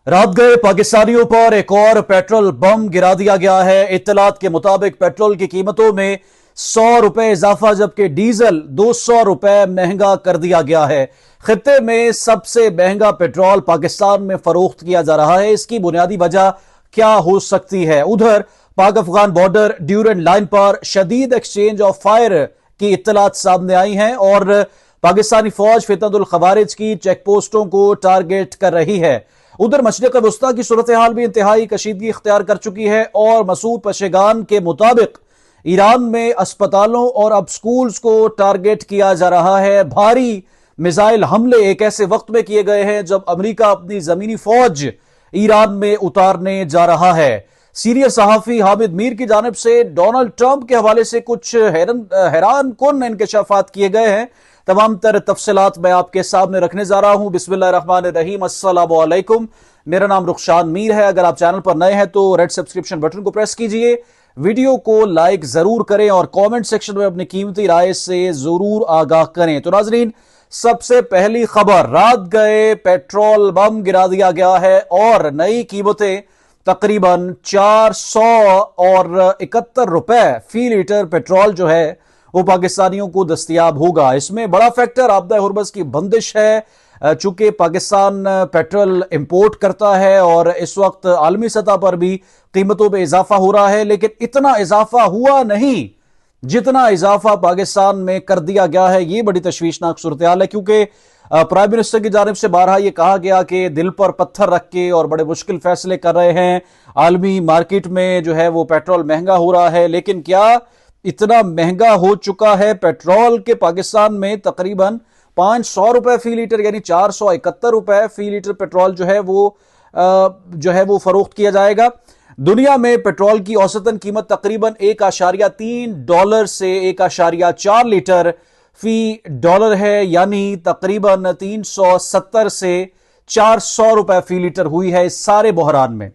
रात गए पाकिस्तानियों पर एक और पेट्रोल बम गिरा दिया गया है। इत्तलात के मुताबिक पेट्रोल की कीमतों में 100 रुपए इजाफा, जबकि डीजल 200 रुपए महंगा कर दिया गया है। खित्ते में सबसे महंगा पेट्रोल पाकिस्तान में फरोख्त किया जा रहा है। इसकी बुनियादी वजह क्या हो सकती है? उधर पाक अफगान बॉर्डर ड्यूरेंट लाइन पर शदीद एक्सचेंज ऑफ फायर की इत्तलात सामने आई हैं और पाकिस्तानी फौज फितनतुल खवारिज की चेक पोस्टों को टारगेट कर रही है। उधर मशरिक वस्ता की सूरत हाल भी इंतहाई कशीदगी इख्तियार कर चुकी है और मसूद पशेगान के मुताबिक ईरान में अस्पतालों और अब स्कूल्स को टारगेट किया जा रहा है। भारी मिसाइल हमले एक ऐसे वक्त में किए गए हैं जब अमेरिका अपनी जमीनी फौज ईरान में उतारने जा रहा है। सीनियर सहाफी हामिद मीर की जानिब से डोनाल्ड ट्रंप के हवाले से कुछ हैरान कुन इंकशाफात किए गए हैं। तमाम तर तफसीलात मैं आपके सामने रखने जा रहा हूं। बिस्मिल्लाहिर्रहमानिर्रहीम, अस्सलामु अलैकुम। मेरा नाम रुखशान मीर है। अगर आप चैनल पर नए हैं तो रेड सब्सक्रिप्शन बटन को प्रेस कीजिए, वीडियो को लाइक जरूर करें और कमेंट सेक्शन में अपनी कीमती राय से जरूर आगाह करें। तो नाजरीन, सबसे पहली खबर, रात गए पेट्रोल बम गिरा दिया गया है और नई कीमतें तकरीबन 471 रुपए फी लीटर पेट्रोल जो है वो पाकिस्तानियों को दस्तयाब होगा। इसमें बड़ा फैक्टर आपदा हुर्मस की बंदिश है। चूंकि पाकिस्तान पेट्रोल इंपोर्ट करता है और इस वक्त आलमी सतह पर भी कीमतों में इजाफा हो रहा है, लेकिन इतना इजाफा हुआ नहीं जितना इजाफा पाकिस्तान में कर दिया गया है। ये बड़ी तशवीशनाक सूरत हाल है, क्योंकि प्राइम मिनिस्टर की जानिब से बारहा यह कहा गया कि दिल पर पत्थर रख के और बड़े मुश्किल फैसले कर रहे हैं। आलमी मार्केट में जो है वो पेट्रोल महंगा हो रहा है, लेकिन क्या इतना महंगा हो चुका है पेट्रोल के पाकिस्तान में तकरीबन 500 रुपए फी लीटर यानी 471 रुपए फी लीटर पेट्रोल जो है वो फरोख्त किया जाएगा। दुनिया में पेट्रोल की औसतन कीमत तकरीबन $1.3 से $1.4 लीटर फी डॉलर है, यानी तकरीबन 370 से 400 रुपए फी लीटर हुई है इस सारे बहरान में।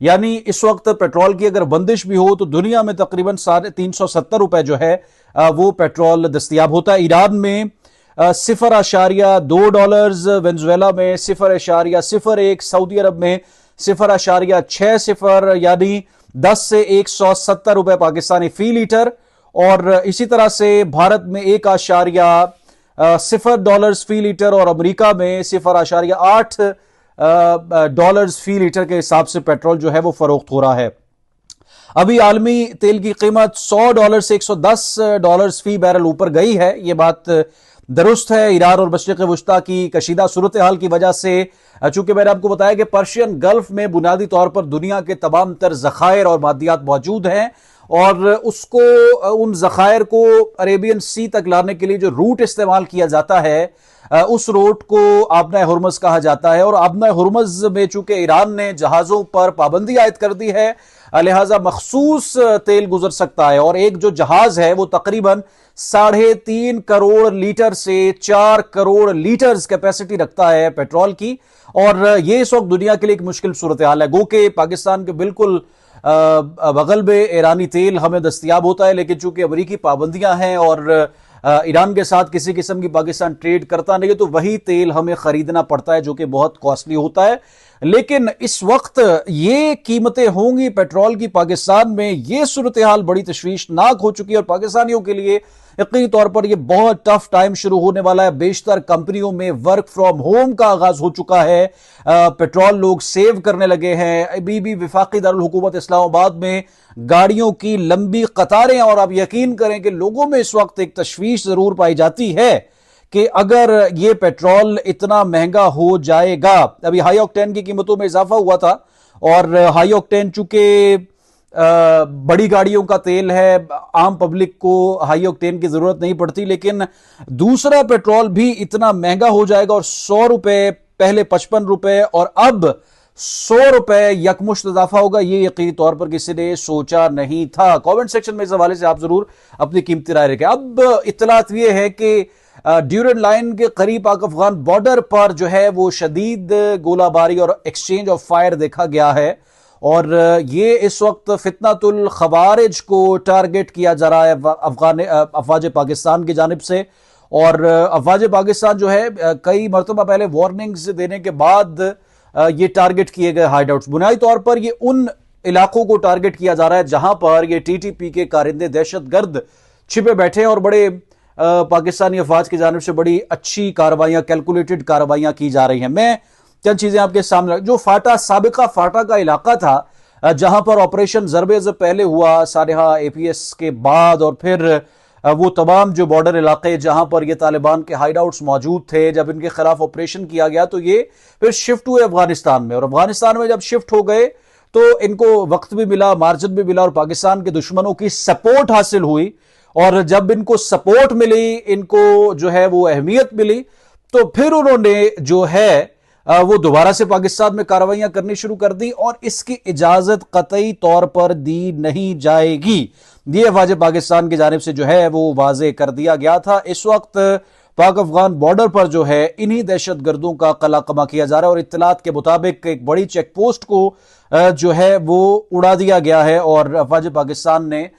यानी इस वक्त पेट्रोल की अगर बंदिश भी हो तो दुनिया में तकरीबन 370 रुपए जो है वो पेट्रोल दस्तयाब होता है। ईरान में $0.2, वेनेजुएला में $0.01, सऊदी अरब में $0.60, यानी 10 से 170 रुपए पाकिस्तानी फी लीटर। और इसी तरह से भारत में $1.0 फी लीटर और अमेरिका में $0.8 फी लीटर के हिसाब से पेट्रोल जो है वो फरोख्त हो रहा है। अभी आलमी तेल की कीमत $100 से $110 फी बैरल ऊपर गई है। ये बात दुरुस्त है। ईरान और मशरिक वस्ता की कशीदा सूरत हाल की वजह से, चूंकि मैंने आपको बताया कि पर्शियन गल्फ में बुनियादी तौर पर दुनिया के तमाम तर जखायर और मादियात मौजूद हैं और उन जखायर को अरेबियन सी तक लाने के लिए जो रूट इस्तेमाल किया जाता है उस रूट को आबना हुर्मस कहा जाता है। और आबना हुर्मस में चूंकि ईरान ने जहाजों पर पाबंदी आयद कर दी है, लिहाजा मखसूस तेल गुजर सकता है। और एक जो जहाज है वो तकरीबन 3.5 करोड़ लीटर से 4 करोड़ लीटर्स कैपेसिटी रखता है पेट्रोल की, और ये इस वक्त दुनिया के लिए एक मुश्किल सूरत हाल है। गो के पाकिस्तान के बिल्कुल बगल में ईरानी तेल हमें दस्तयाब होता है, लेकिन चूंकि अमरीकी पाबंदियां हैं और ईरान के साथ किसी किस्म की पाकिस्तान ट्रेड करता नहीं है, तो वही तेल हमें खरीदना पड़ता है जो कि बहुत कॉस्टली होता है। लेकिन इस वक्त ये कीमतें होंगी पेट्रोल की पाकिस्तान में, ये सूरत हाल बड़ी तशवीशनाक हो चुकी है और पाकिस्तानियों के लिए यकीनी तौर पर यह बहुत टफ टाइम शुरू होने वाला है। बेशतर कंपनियों में वर्क फ्रॉम होम का आगाज हो चुका है, पेट्रोल लोग सेव करने लगे हैं। अभी भी विफाकी दारुल हुकूमत इस्लामाबाद में गाड़ियों की लंबी कतारें, और आप यकीन करें कि लोगों में इस वक्त एक तशवीश जरूर पाई जाती है कि अगर ये पेट्रोल इतना महंगा हो जाएगा। अभी हाई ऑक्टेन की कीमतों में इजाफा हुआ था और हाई ऑक्टेन चूंकि बड़ी गाड़ियों का तेल है, आम पब्लिक को हाई ऑक्टेन की जरूरत नहीं पड़ती, लेकिन दूसरा पेट्रोल भी इतना महंगा हो जाएगा और 100 रुपए, पहले 55 रुपए और अब 100 रुपए यकमुश्त इजाफा होगा, ये यकीनी तौर पर किसी ने सोचा नहीं था। कमेंट सेक्शन में इस हवाले से आप जरूर अपनी कीमती राय रखें। अब इत्तलात ये है कि ड्यूरेंट लाइन के करीब पाक अफगान बॉर्डर पर जो है वो शदीद गोलाबारी और एक्सचेंज ऑफ फायर देखा गया है और ये इस वक्त फितनतुल खवारिज को टारगेट किया जा रहा है अफवाज पाकिस्तान की जानिब से। और अफवाज पाकिस्तान जो है कई मरतबा पहले वार्निंग्स देने के बाद ये टारगेट किए गए हाइड आउट्स। बुनियादी तौर पर ये उन इलाकों को टारगेट किया जा रहा है जहां पर ये टीटीपी के कारिंदे दहशतगर्द छिपे बैठे हैं और बड़े पाकिस्तानी अफवाज की जानिब से बड़ी अच्छी कार्रवाइयां, कैलकुलेटेड कार्रवाइयां की जा रही हैं। मैं चंद चीजें आपके सामने, जो फाटा, साबिका फाटा का इलाका था जहां पर ऑपरेशन ज़र्ब-ए-ज़ब पहले हुआ सारेहा एपीएस के बाद, और फिर वो तमाम जो बॉर्डर इलाके जहां पर ये तालिबान के हाइड आउट्स मौजूद थे, जब इनके खिलाफ ऑपरेशन किया गया तो ये फिर शिफ्ट हुए अफगानिस्तान में, और अफगानिस्तान में जब शिफ्ट हो गए तो इनको वक्त भी मिला, मार्जिन भी मिला, और पाकिस्तान के दुश्मनों की सपोर्ट हासिल हुई। और जब इनको सपोर्ट मिली, इनको जो है वो अहमियत मिली, तो फिर उन्होंने जो है वो दोबारा से पाकिस्तान में कार्रवाइयां करनी शुरू कर दी, और इसकी इजाजत कतई तौर पर दी नहीं जाएगी। ये अफवाज पाकिस्तान की जानिब से जो है वो वाजे कर दिया गया था। इस वक्त पाक अफगान बॉर्डर पर जो है इन्हीं दहशत गर्दों का कला कमा किया जा रहा है, और इत्तलात के मुताबिक एक बड़ी चेक पोस्ट को जो है वो उड़ा दिया गया है, और अफवाज पाकिस्तान ने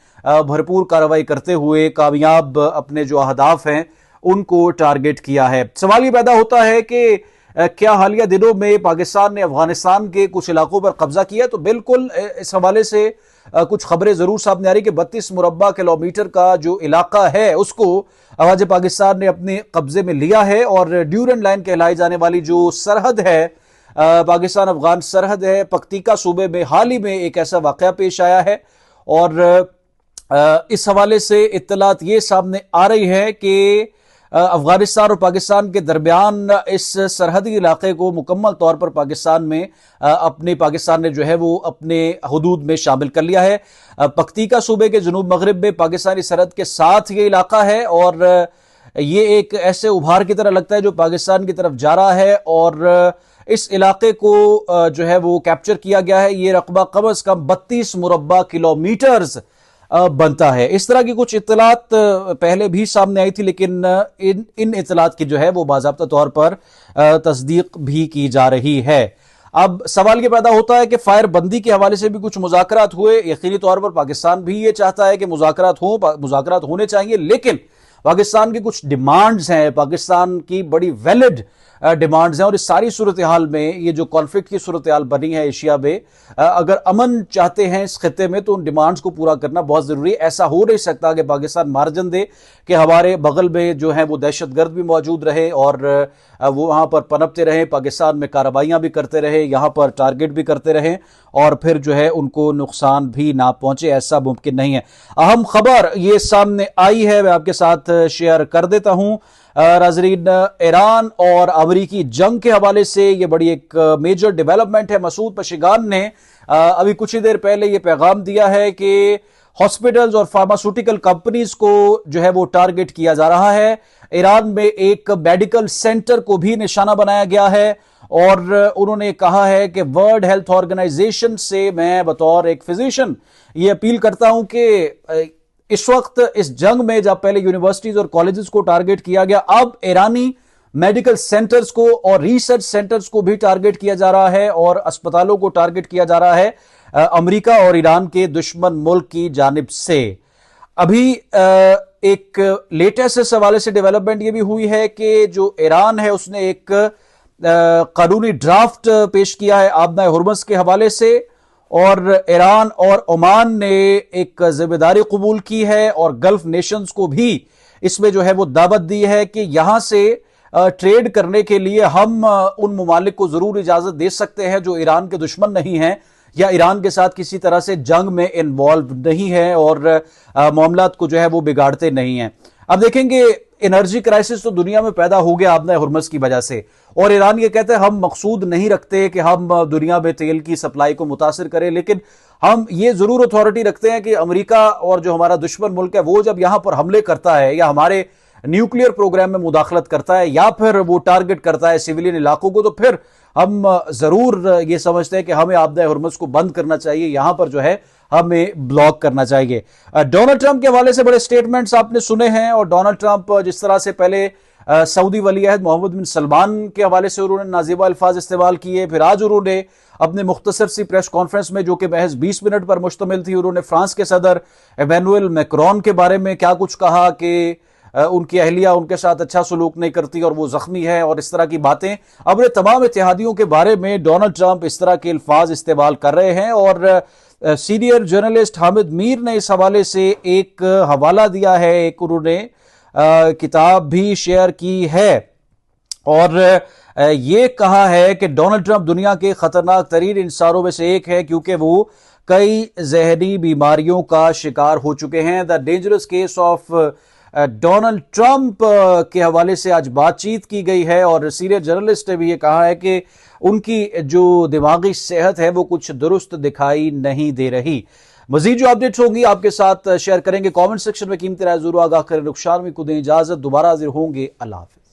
भरपूर कार्रवाई करते हुए कामयाब अपने जो अहदाफ हैं उनको टारगेट किया है। सवाल ये पैदा होता है कि क्या हालिया दिनों में पाकिस्तान ने अफगानिस्तान के कुछ इलाकों पर कब्जा किया? तो बिल्कुल इस हवाले से कुछ खबरें जरूर सामने आ रही कि 32 मुरब्बा किलोमीटर का जो इलाका है उसको अफवाज पाकिस्तान ने अपने कब्जे में लिया है, और ड्यूरन लाइन कहलाई जाने वाली जो सरहद है, पाकिस्तान अफगान सरहद है, पख्तीका सूबे में हाल ही में एक ऐसा वाकया पेश आया है, और इस हवाले से इत्तलात ये सामने आ रही है कि अफगानिस्तान और पाकिस्तान के दरमियान इस सरहदी इलाके को मुकम्मल तौर पर पाकिस्तान ने जो है वो अपने हुदूद में शामिल कर लिया है। पख्तीका सूबे के जुनूब मगरिब में पाकिस्तानी सरहद के साथ ये इलाका है, और ये एक ऐसे उभार की तरह लगता है जो पाकिस्तान की तरफ जा रहा है, और इस इलाके को जो है वो कैप्चर किया गया है। ये रकबा कम अज कम 32 मुरब्बा किलोमीटर्स बनता है। इस तरह की कुछ इत्तलात पहले भी सामने आई थी, लेकिन इन इत्तलात की जो है वो बाज़ाब्ता तौर पर तस्दीक भी की जा रही है। अब सवाल ये पैदा होता है कि फायर बंदी के हवाले से भी कुछ मुज़ाकरात हुए। यकीनी तौर पर पाकिस्तान भी ये चाहता है कि मुज़ाकरात होने चाहिए, लेकिन पाकिस्तान की कुछ डिमांड्स हैं, पाकिस्तान की बड़ी वैलिड डिमांड्स हैं, और इस सारी सूरत हाल में ये जो कॉन्फ्लिक्ट की सूरत हाल बनी है एशिया में, अगर अमन चाहते हैं इस खित्ते में तो उन डिमांड्स को पूरा करना बहुत जरूरी है। ऐसा हो नहीं सकता कि पाकिस्तान मार्जिन दे कि हमारे बगल में जो है वो दहशतगर्द भी मौजूद रहे और वो वहां पर पनपते रहे, पाकिस्तान में कार्रवाइयां भी करते रहे, यहां पर टारगेट भी करते रहे, और फिर जो है उनको नुकसान भी ना पहुंचे। ऐसा मुमकिन नहीं है। अहम खबर ये सामने आई है, मैं आपके साथ शेयर कर देता हूं। नाज़रीन, ईरान और अमेरिकी जंग के हवाले से ये बड़ी एक मेजर डेवलपमेंट है। मसूद पशेगान ने अभी कुछ ही देर पहले ये पैगाम दिया है कि हॉस्पिटल्स और फार्मास्यूटिकल कंपनीज को जो है वो टारगेट किया जा रहा है। ईरान में एक मेडिकल सेंटर को भी निशाना बनाया गया है, और उन्होंने कहा है कि वर्ल्ड हेल्थ ऑर्गेनाइजेशन से मैं बतौर एक फिजिशियन ये अपील करता हूं कि इस वक्त इस जंग में जब पहले यूनिवर्सिटीज और कॉलेजेस को टारगेट किया गया, अब ईरानी मेडिकल सेंटर्स को और रिसर्च सेंटर्स को भी टारगेट किया जा रहा है, और अस्पतालों को टारगेट किया जा रहा है अमेरिका और ईरान के दुश्मन मुल्क की जानिब से। अभी एक लेटेस्ट इस हवाले से डेवलपमेंट ये भी हुई है कि जो ईरान है उसने एक कानूनी ड्राफ्ट पेश किया है आबना हुर्मस के हवाले से, और ईरान और ओमान ने एक जिम्मेदारी कबूल की है, और गल्फ नेशंस को भी इसमें जो है वो दावत दी है कि यहां से ट्रेड करने के लिए हम उन ममालिक को जरूर इजाजत दे सकते हैं जो ईरान के दुश्मन नहीं हैं या ईरान के साथ किसी तरह से जंग में इन्वॉल्व नहीं है और मामलात को जो है वो बिगाड़ते नहीं हैं। अब देखेंगे, एनर्जी क्राइसिस तो दुनिया में पैदा हो गया आबना हुर्मस की वजह से, और ईरान ये कहते हैं हम मकसूद नहीं रखते कि हम दुनिया में तेल की सप्लाई को मुतासिर करें, लेकिन हम ये जरूर अथॉरिटी रखते हैं कि अमेरिका और जो हमारा दुश्मन मुल्क है वो जब यहां पर हमले करता है या हमारे न्यूक्लियर प्रोग्राम में मुदाखलत करता है या फिर वो टारगेट करता है सिविलियन इलाकों को, तो फिर हम जरूर ये समझते हैं कि हमें आबना हुर्मस को बंद करना चाहिए, यहां पर जो है हमें ब्लॉक करना चाहिए। डोनाल्ड ट्रंप के हवाले से बड़े स्टेटमेंट्स आपने सुने हैं, और डोनाल्ड ट्रंप जिस तरह से पहले सऊदी वली अहद मोहम्मद बिन सलमान के हवाले से उन्होंने नाज़िबा अल्फाज इस्तेमाल किए, फिर आज उन्होंने अपने मुख्तसर सी प्रेस कॉन्फ्रेंस में जो कि महज 20 मिनट पर मुश्तमिल थी, उन्होंने फ्रांस के सदर इमैनुअल मैक्रोन के बारे में क्या कुछ कहा कि ان کی اہلیہ ان کے ساتھ اچھا سلوک نہیں کرتی اور وہ زخمی ہے اور اس طرح کی باتیں. اپنے تمام اتحادیوں کے بارے میں ڈونلڈ ٹرمپ اس طرح کے الفاظ استعمال کر رہے ہیں اور سینئر جرنلسٹ حامد میر نے اس حوالے سے ایک حوالہ دیا ہے, ایک انہوں نے کتاب بھی شیئر کی ہے اور یہ کہا ہے کہ ڈونلڈ ٹرمپ دنیا کے خطرناک ترین انسانوں میں سے ایک ہے کیونکہ وہ کئی ذہنی بیماریوں کا شکار ہو چکے ہیں. The dangerous case of Donald Trump کے حوالے سے آج بات چیت کی گئی ہے اور سینئر جرنلسٹ نے بھی یہ کہا ہے کہ ان کی جو دماغی صحت ہے وہ کچھ درست دکھائی نہیں دے رہی. مزید جو اپڈیٹ ہوں گی آپ کے ساتھ شیئر کریں گے. کامنٹ سیکشن میں قیمتی رائے ضرور آگاہ کریں. رخشان میں کو دیں اجازت, دوبارہ حاضر ہوں گے. اللہ حافظ.